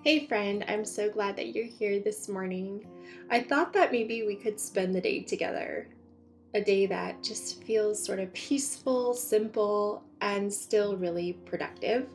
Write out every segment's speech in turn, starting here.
Hey friend, I'm so glad that you're here this morning. I thought that maybe we could spend the day together. A day that just feels sort of peaceful, simple, and still really productive.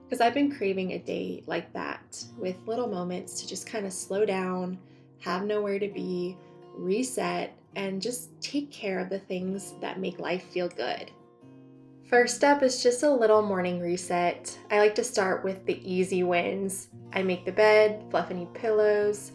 Because I've been craving a day like that with little moments to just kind of slow down, have nowhere to be, reset, and just take care of the things that make life feel good. First up is just a little morning reset. I like to start with the easy wins. I make the bed, fluff any pillows,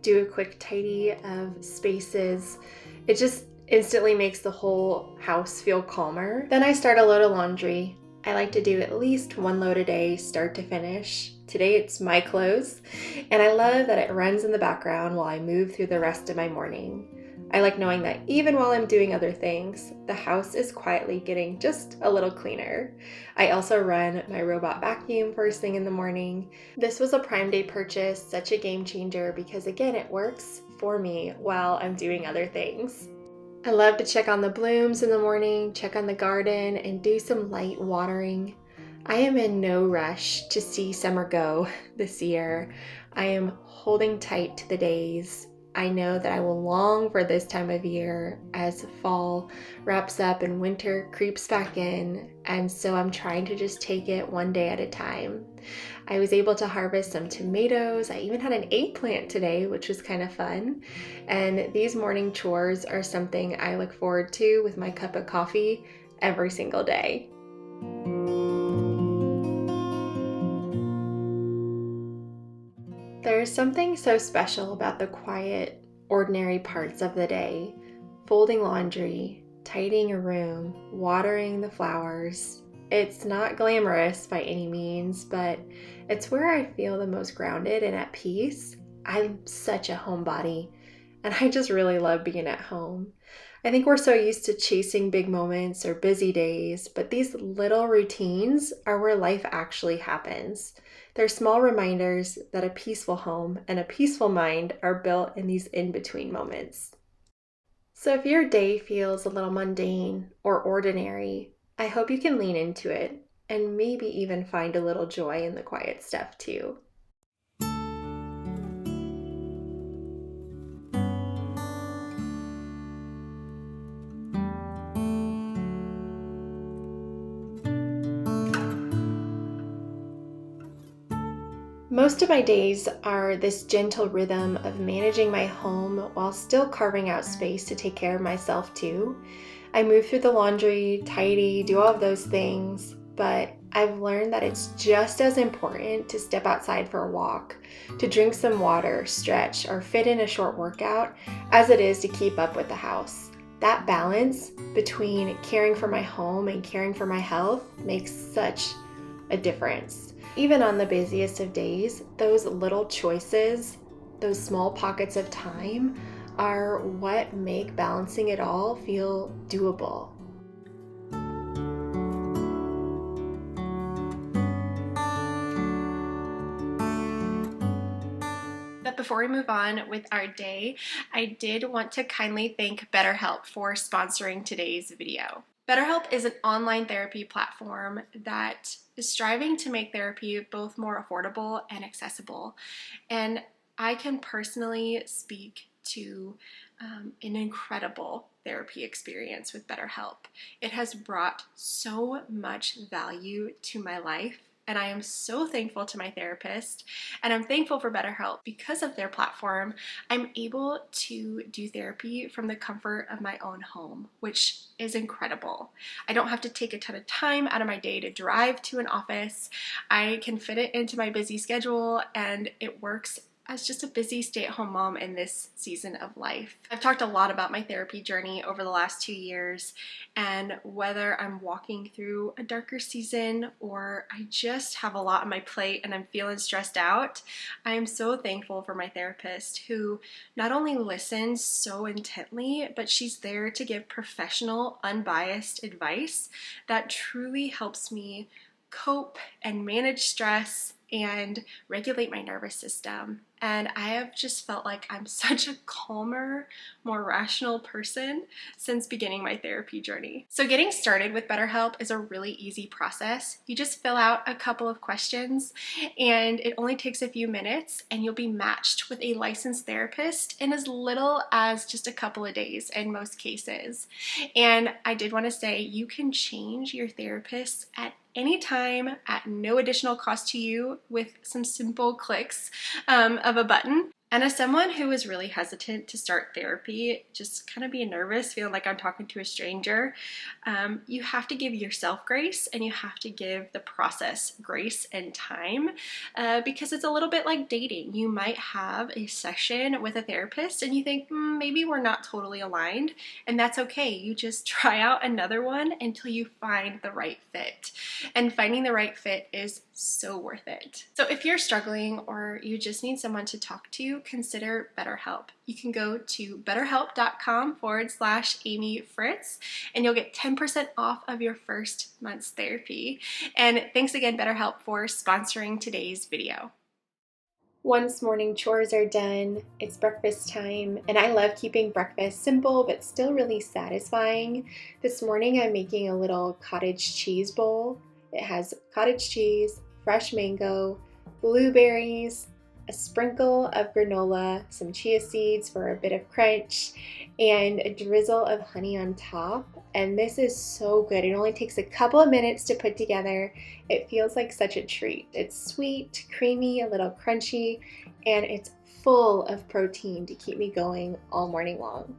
do a quick tidy of spaces. It just instantly makes the whole house feel calmer. Then I start a load of laundry. I like to do at least one load a day, start to finish. Today it's my clothes, and I love that it runs in the background while I move through the rest of my morning. I like knowing that even while I'm doing other things, the house is quietly getting just a little cleaner. I also run my robot vacuum first thing in the morning. This was a Prime Day purchase, such a game changer because again, it works for me while I'm doing other things. I love to check on the blooms in the morning, check on the garden, and do some light watering. I am in no rush to see summer go this year. I am holding tight to the days. I know that I will long for this time of year as fall wraps up and winter creeps back in, and so I'm trying to just take it one day at a time. I was able to harvest some tomatoes. I even had an eggplant today, which was kind of fun. And these morning chores are something I look forward to with my cup of coffee every single day. There's something so special about the quiet, ordinary parts of the day. Folding laundry, tidying a room, watering the flowers. It's not glamorous by any means, but it's where I feel the most grounded and at peace. I'm such a homebody, and I just really love being at home. I think we're so used to chasing big moments or busy days, but these little routines are where life actually happens. They're small reminders that a peaceful home and a peaceful mind are built in these in-between moments. So if your day feels a little mundane or ordinary, I hope you can lean into it and maybe even find a little joy in the quiet stuff too. Most of my days are this gentle rhythm of managing my home while still carving out space to take care of myself too. I move through the laundry, tidy, do all of those things, but I've learned that it's just as important to step outside for a walk, to drink some water, stretch, or fit in a short workout as it is to keep up with the house. That balance between caring for my home and caring for my health makes such a difference. Even on the busiest of days, those little choices, those small pockets of time are what make balancing it all feel doable. But before we move on with our day, I did want to kindly thank BetterHelp for sponsoring today's video. BetterHelp is an online therapy platform that is striving to make therapy both more affordable and accessible. And I can personally speak to an incredible therapy experience with BetterHelp. It has brought so much value to my life, and I am so thankful to my therapist, and I'm thankful for BetterHelp. Because of their platform, I'm able to do therapy from the comfort of my own home, which is incredible. I don't have to take a ton of time out of my day to drive to an office. I can fit it into my busy schedule, and it works as just a busy stay-at-home mom in this season of life. I've talked a lot about my therapy journey over the last 2 years, and whether I'm walking through a darker season or I just have a lot on my plate and I'm feeling stressed out, I am so thankful for my therapist who not only listens so intently, but she's there to give professional, unbiased advice that truly helps me cope and manage stress and regulate my nervous system. and I have just felt like I'm such a calmer, more rational person since beginning my therapy journey. So getting started with BetterHelp is a really easy process. You just fill out a couple of questions and it only takes a few minutes, and you'll be matched with a licensed therapist in as little as just a couple of days in most cases. And I did want to say you can change your therapist at any time at no additional cost to you with some simple clicks of a button. And as someone who was really hesitant to start therapy, just kind of being nervous, feeling like I'm talking to a stranger, you have to give yourself grace, and you have to give the process grace and time, because it's a little bit like dating. You might have a session with a therapist and you think, maybe we're not totally aligned, and that's okay. You just try out another one until you find the right fit. And finding the right fit is so worth it. So if you're struggling or you just need someone to talk to, consider BetterHelp. You can go to betterhelp.com/Amy Fritz, and you'll get 10% off of your first month's therapy. And thanks again, BetterHelp, for sponsoring today's video. Once morning chores are done, it's breakfast time, and I love keeping breakfast simple but still really satisfying. This morning I'm making a little cottage cheese bowl. It has cottage cheese, fresh mango, blueberries, a sprinkle of granola, some chia seeds for a bit of crunch, and a drizzle of honey on top. And this is so good. It only takes a couple of minutes to put together. It feels like such a treat. It's sweet, creamy, a little crunchy, and it's full of protein to keep me going all morning long.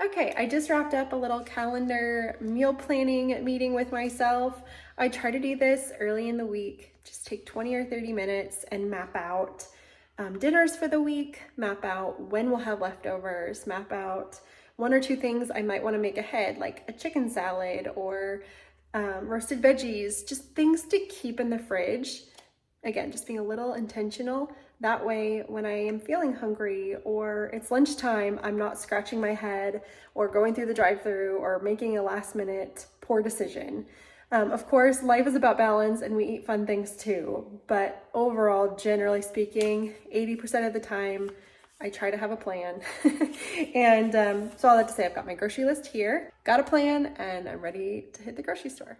Okay, I just wrapped up a little calendar meal planning meeting with myself. I try to do this early in the week. Just take 20 or 30 minutes and map out dinners for the week, map out when we'll have leftovers, map out one or two things I might want to make ahead, like a chicken salad or roasted veggies, just things to keep in the fridge. Again, just being a little intentional. That way, when I am feeling hungry or it's lunchtime, I'm not scratching my head or going through the drive-thru or making a last-minute poor decision. Of course, life is about balance and we eat fun things too, but overall, generally speaking, 80% of the time, I try to have a plan. And so all that to say, I've got my grocery list here, got a plan, and I'm ready to hit the grocery store.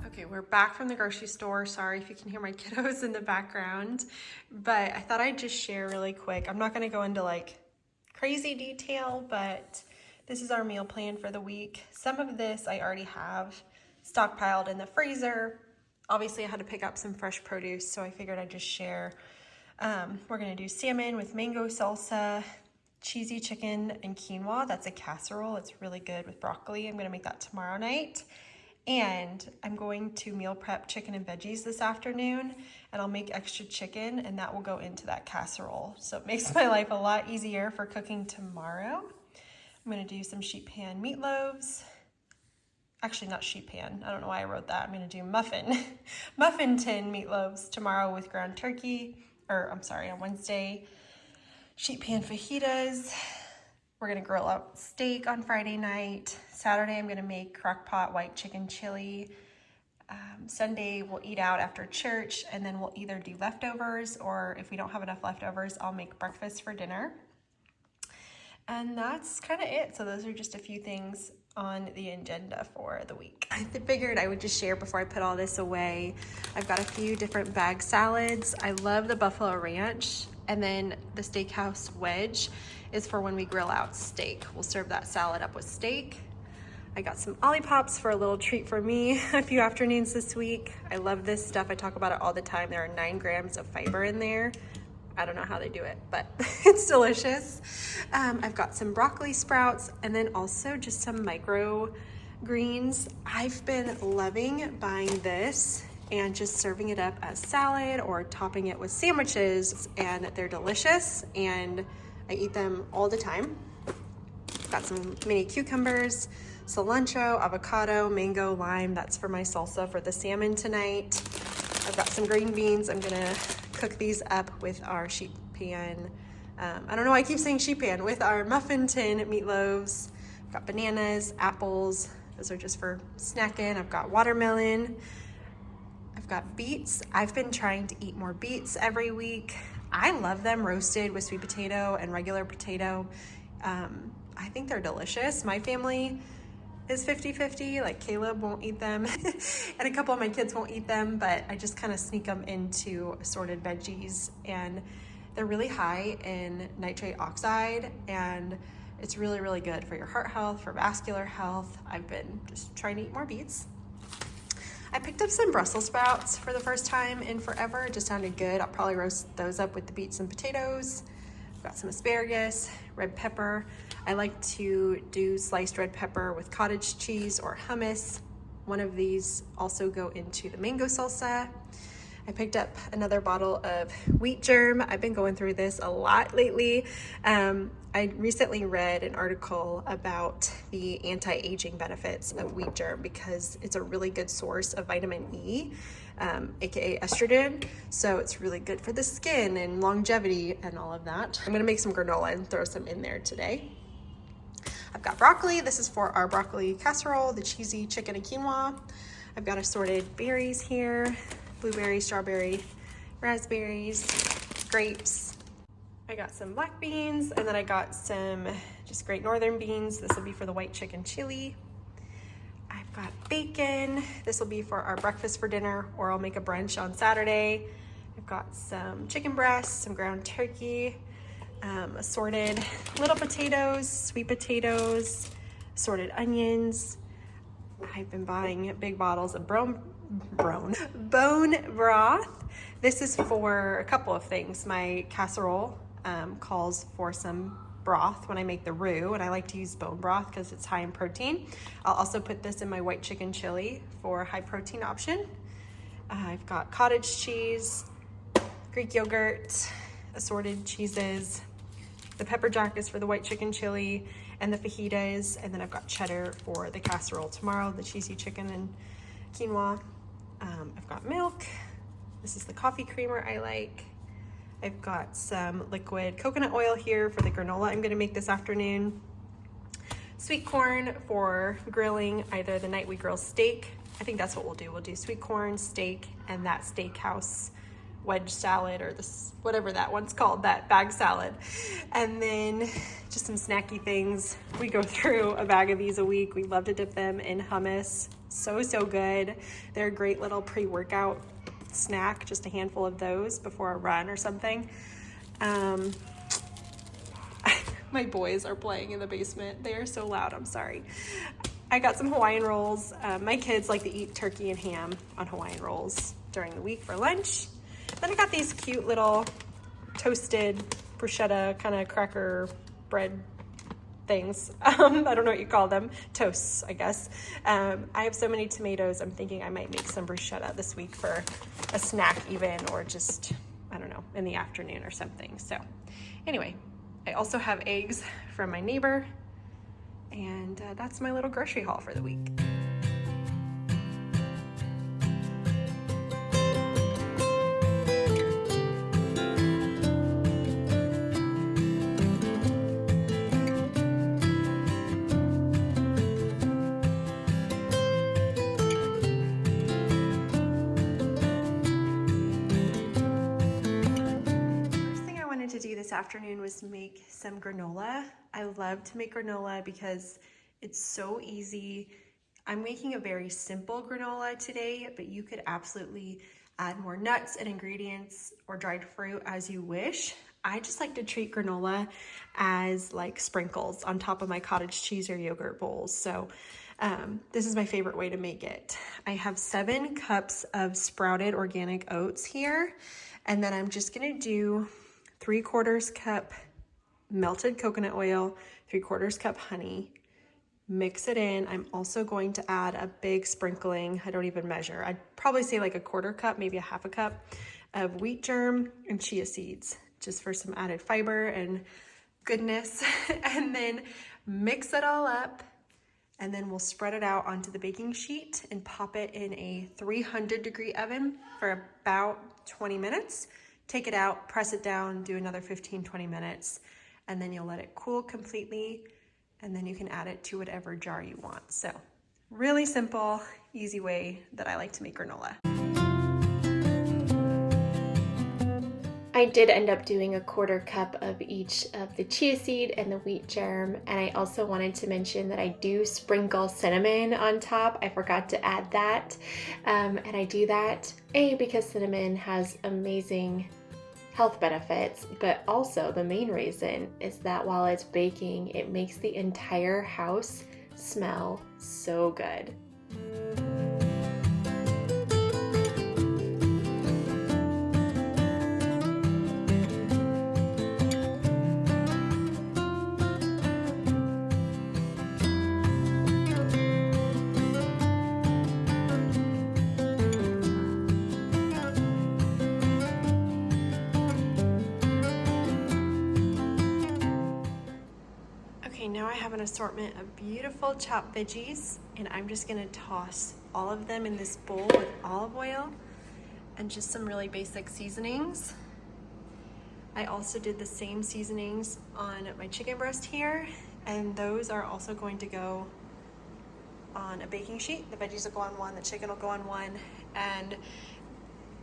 Okay, we're back from the grocery store. Sorry if you can hear my kiddos in the background, but I thought I'd just share really quick. I'm not gonna go into like crazy detail, but this is our meal plan for the week. Some of this I already have stockpiled in the freezer. Obviously I had to pick up some fresh produce, so I figured I'd just share. We're gonna do salmon with mango salsa, cheesy chicken and quinoa. That's a casserole. It's really good with broccoli. I'm gonna make that tomorrow night. And I'm going to meal prep chicken and veggies this afternoon, and I'll make extra chicken and that will go into that casserole. So it makes my life a lot easier for cooking tomorrow. I'm gonna do some sheet pan meatloaves. Actually, not sheet pan. I don't know why I wrote that. I'm gonna do muffin tin meatloaves tomorrow with ground turkey, or I'm sorry, on Wednesday. Sheet pan fajitas. We're gonna grill out steak on Friday night. Saturday, I'm gonna make crock pot white chicken chili. Sunday, we'll eat out after church, and then we'll either do leftovers, or if we don't have enough leftovers, I'll make breakfast for dinner. And that's kind of it. So those are just a few things on the agenda for the week. I figured I would just share before I put all this away. I've got a few different bag salads. I love the Buffalo Ranch, and then the Steakhouse Wedge is for when we grill out steak. We'll serve that salad up with steak. I got some Olipop's for a little treat for me a few afternoons this week. I love this stuff. I talk about it all the time. There are 9 grams of fiber in there. I don't know how they do it, but it's delicious. I've got some broccoli sprouts and then also just some micro greens. I've been loving buying this and just serving it up as salad or topping it with sandwiches, and they're delicious and I eat them all the time. Got some mini cucumbers, cilantro, avocado, mango, lime. That's for my salsa for the salmon tonight. I've got some green beans. I'm gonna cook these up with our sheet pan. I don't know why I keep saying sheet pan, with our muffin tin meatloaves. I've got bananas, apples. Those are just for snacking. I've got watermelon. I've got beets. I've been trying to eat more beets every week. I love them roasted with sweet potato and regular potato. I think they're delicious. My family is 50-50, like Caleb won't eat them and a couple of my kids won't eat them, but I just kind of sneak them into assorted veggies, and they're really high in nitrate oxide, and it's really, really good for your heart health, for vascular health. I've been just trying to eat more beets. I picked up some Brussels sprouts for the first time in forever. It just sounded good. I'll probably roast those up with the beets and potatoes. I've got some asparagus, red pepper. I like to do sliced red pepper with cottage cheese or hummus. One of these also go into the mango salsa. I picked up another bottle of wheat germ. I've been going through this a lot lately. I recently read an article about the anti-aging benefits of wheat germ because it's a really good source of vitamin E, aka estrogen. So it's really good for the skin and longevity and all of that. I'm gonna make some granola and throw some in there today. I've got broccoli. This is for our broccoli casserole, the cheesy chicken and quinoa. I've got assorted berries here, blueberry, strawberry, raspberries, grapes. I got some black beans, and then I got some just Great Northern beans. This will be for the white chicken chili. I've got bacon. This will be for our breakfast for dinner, or I'll make a brunch on Saturday. I've got some chicken breasts, some ground turkey, assorted little potatoes, sweet potatoes, assorted onions. I've been buying big bottles of bone broth. This is for a couple of things. My casserole calls for some broth when I make the roux, and I like to use bone broth because it's high in protein. I'll also put this in my white chicken chili for a high protein option. I've got cottage cheese, Greek yogurt, assorted cheeses. The pepper jack is for the white chicken chili, and the fajitas, and then I've got cheddar for the casserole tomorrow, the cheesy chicken and quinoa. I've got milk. This is the coffee creamer I like. I've got some liquid coconut oil here for the granola I'm gonna make this afternoon. Sweet corn for grilling either the night we grill steak. I think that's what we'll do. We'll do sweet corn, steak, and that steakhouse wedge salad, or this, whatever that one's called, that bag salad. And then just some snacky things. We go through a bag of these a week. We love to dip them in hummus. So good. They're a great little pre-workout snack, just a handful of those before a run or something. My boys are playing in the basement. They are so loud, I'm sorry. I got some Hawaiian rolls. My kids like to eat turkey and ham on Hawaiian rolls during the week for lunch. Then I got these cute little toasted bruschetta kind of cracker bread things. I don't know what you call them. Toasts, I guess. I have so many tomatoes. I'm thinking I might make some bruschetta this week for a snack even, or just, I don't know, in the afternoon or something. So anyway, I also have eggs from my neighbor, and that's my little grocery haul for the week. To do this afternoon was make some granola. I love to make granola because It's so easy. I'm making a very simple granola today, but you could absolutely add more nuts and ingredients or dried fruit as you wish. I just like to treat granola as like sprinkles on top of my cottage cheese or yogurt bowls. So this is my favorite way to make it. I have 7 cups of sprouted organic oats here, and then I'm just gonna do 3/4 cup melted coconut oil, 3/4 cup honey, mix it in. I'm also going to add a big sprinkling, I don't even measure, I'd probably say like 1/4 cup, maybe 1/2 cup of wheat germ and chia seeds, just for some added fiber and goodness. And then mix it all up, and then we'll spread it out onto the baking sheet and pop it in a 300-degree oven for about 20 minutes. Take it out, press it down, do another 15-20 minutes, and then you'll let it cool completely, and then you can add it to whatever jar you want. So really simple, easy way that I like to make granola. I did end up doing 1/4 cup of each of the chia seed and the wheat germ, and I also wanted to mention that I do sprinkle cinnamon on top. I forgot to add that, and I do that because cinnamon has amazing health benefits, but also the main reason is that while it's baking, it makes the entire house smell so good. Okay, now I have an assortment of beautiful chopped veggies, and I'm just gonna toss all of them in this bowl with olive oil and just some really basic seasonings. I also did the same seasonings on my chicken breast here, and those are also going to go on a baking sheet. The veggies will go on one, the chicken will go on one, and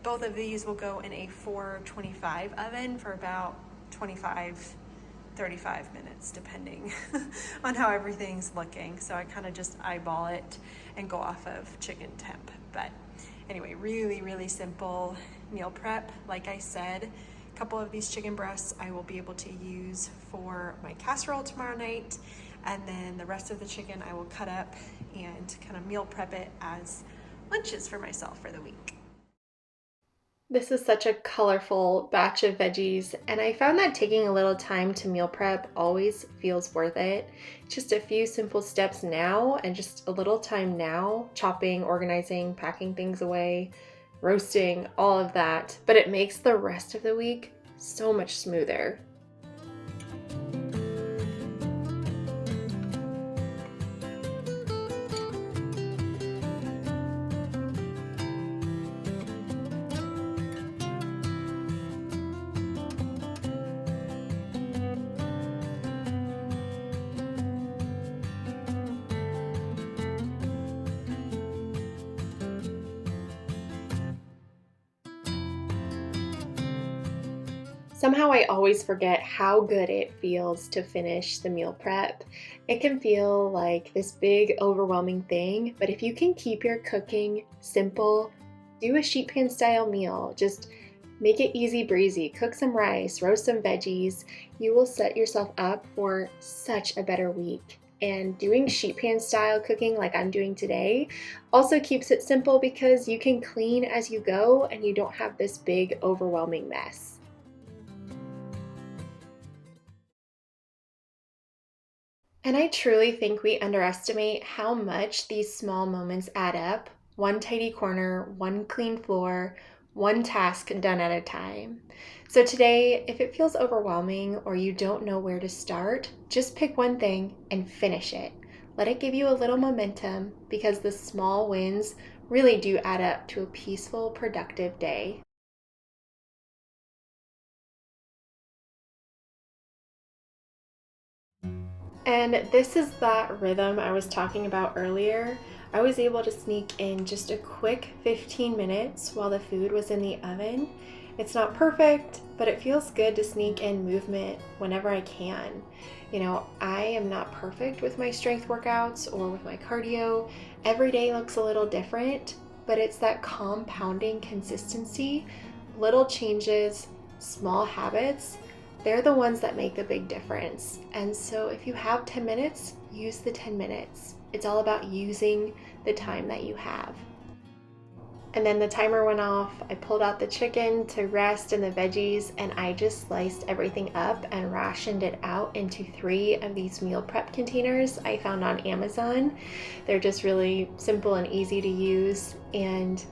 both of these will go in a 425 oven for about 25-35 minutes, depending on how everything's looking. So I kind of just eyeball it and go off of chicken temp. But anyway, really, really simple meal prep. Like I said, a couple of these chicken breasts I will be able to use for my casserole tomorrow night, and then the rest of the chicken I will cut up and kind of meal prep it as lunches for myself for the week. This is such a colorful batch of veggies, and I found that taking a little time to meal prep always feels worth it. Just a few simple steps now and just a little time now, chopping, organizing, packing things away, roasting, all of that, but it makes the rest of the week so much smoother. Somehow I always forget how good it feels to finish the meal prep. It can feel like this big, overwhelming thing, but if you can keep your cooking simple, do a sheet pan style meal, just make it easy breezy, cook some rice, roast some veggies, you will set yourself up for such a better week. And doing sheet pan style cooking like I'm doing today also keeps it simple because you can clean as you go and you don't have this big, overwhelming mess. And I truly think we underestimate how much these small moments add up. One tidy corner, one clean floor, one task done at a time. So today, if it feels overwhelming or you don't know where to start, just pick one thing and finish it. Let it give you a little momentum because the small wins really do add up to a peaceful, productive day. And this is that rhythm I was talking about earlier. I was able to sneak in just a quick 15 minutes while the food was in the oven, It's not perfect, but it feels good to sneak in movement whenever I can. I am not perfect with my strength workouts or with my cardio. Every day looks a little different, but it's that compounding consistency, little changes, small habits. They're the ones that make the big difference. And so if you have 10 minutes, use the 10 minutes. It's all about using the time that you have. And then the timer went off. I pulled out the chicken to rest and the veggies, and I just sliced everything up and rationed it out into 3 of these meal prep containers I found on Amazon. They're just really simple and easy to use, and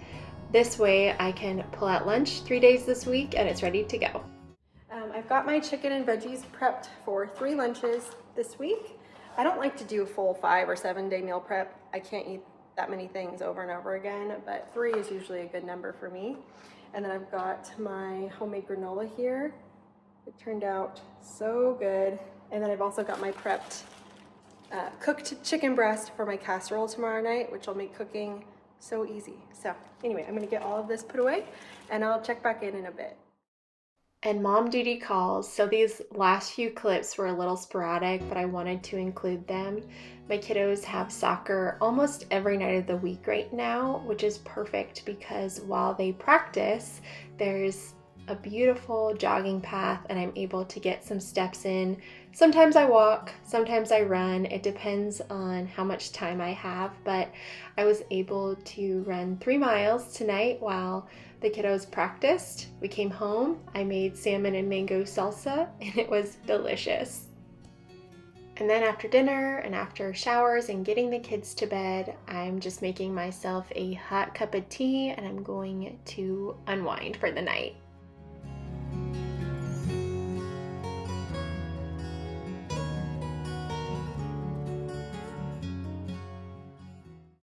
this way I can pull out lunch 3 days this week and it's ready to go. I've got my chicken and veggies prepped for 3 lunches this week. I don't like to do a full 5 or 7 day meal prep. I can't eat that many things over and over again, but 3 is usually a good number for me. And then I've got my homemade granola here. It turned out so good. And then I've also got my prepped cooked chicken breast for my casserole tomorrow night, which will make cooking so easy. So anyway, I'm gonna get all of this put away and I'll check back in a bit. And mom duty calls, so these last few clips were a little sporadic, but I wanted to include them. My kiddos have soccer almost every night of the week right now, which is perfect because while they practice, there's a beautiful jogging path and I'm able to get some steps in. Sometimes I walk, sometimes I run. It depends on how much time I have, but I was able to run 3 miles tonight while the kiddos practiced. We came home, I made salmon and mango salsa, and it was delicious. And then after dinner and after showers and getting the kids to bed, I'm just making myself a hot cup of tea and I'm going to unwind for the night.